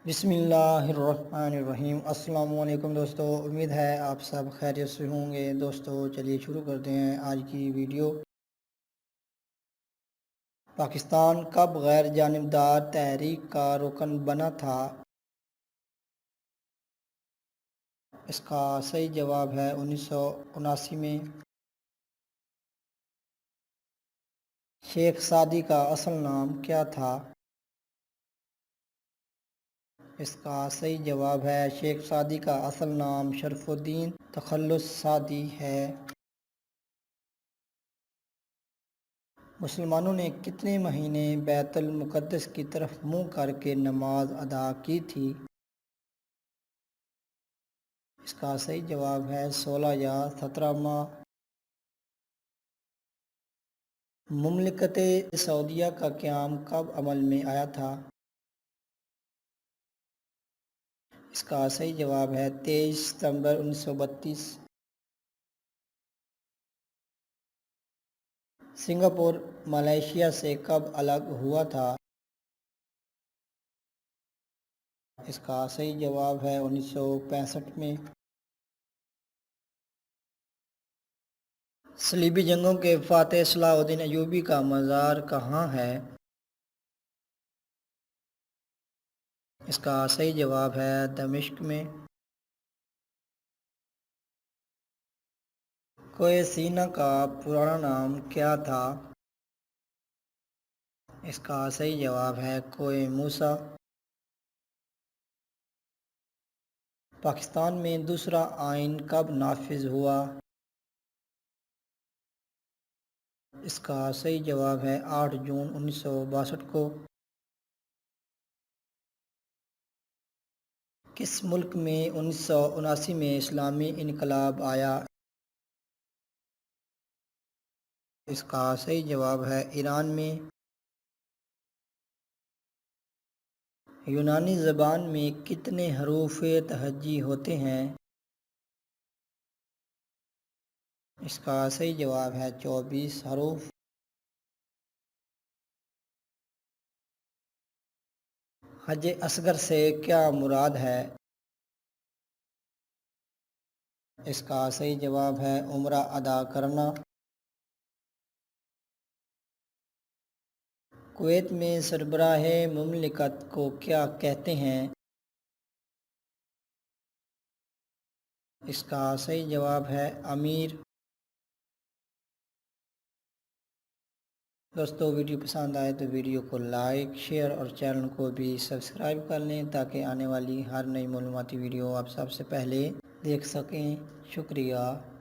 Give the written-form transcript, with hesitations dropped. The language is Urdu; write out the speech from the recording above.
بسم اللہ الرحمن الرحیم۔ السلام علیکم دوستو، امید ہے آپ سب خیریت سے ہوں گے۔ دوستو چلیے شروع کرتے ہیں آج کی ویڈیو۔ پاکستان کب غیر جانبدار تحریک کا رکن بنا تھا؟ اس کا صحیح جواب ہے 1979 میں۔ شیخ سعدی کا اصل نام کیا تھا؟ اس کا صحیح جواب ہے شیخ سعدی کا اصل نام شرف الدین تخلص سعدی ہے۔ مسلمانوں نے کتنے مہینے بیت المقدس کی طرف منہ کر کے نماز ادا کی تھی؟ اس کا صحیح جواب ہے 16 یا 17 ماہ۔ مملکت سعودیہ کا قیام کب عمل میں آیا تھا؟ اس کا صحیح جواب ہے 23 ستمبر 1932۔ سنگاپور ملائیشیا سے کب الگ ہوا تھا؟ اس کا صحیح جواب ہے 1965 میں۔ صلیبی جنگوں کے فاتح صلاح الدین ایوبی کا مزار کہاں ہے؟ اس کا صحیح جواب ہے دمشق میں۔ کوہ سینا کا پرانا نام کیا تھا؟ اس کا صحیح جواب ہے کوہ موسیٰ۔ پاکستان میں دوسرا آئین کب نافذ ہوا؟ اس کا صحیح جواب ہے 8 جون 1962 کو۔ کس ملک میں 1979 میں اسلامی انقلاب آیا؟ اس کا صحیح جواب ہے ایران میں۔ یونانی زبان میں کتنے حروف تہجی ہوتے ہیں؟ اس کا صحیح جواب ہے 24 حروف۔ حج اصغر سے کیا مراد ہے؟ اس کا صحیح جواب ہے عمرہ ادا کرنا۔ کویت میں سربراہ مملکت کو کیا کہتے ہیں؟ اس کا صحیح جواب ہے امیر۔ دوستو ویڈیو پسند آئے تو ویڈیو کو لائک شیئر اور چینل کو بھی سبسکرائب کر لیں تاکہ آنے والی ہر نئی معلوماتی ویڈیو آپ سب سے پہلے دیکھ سکیں۔ شکریہ۔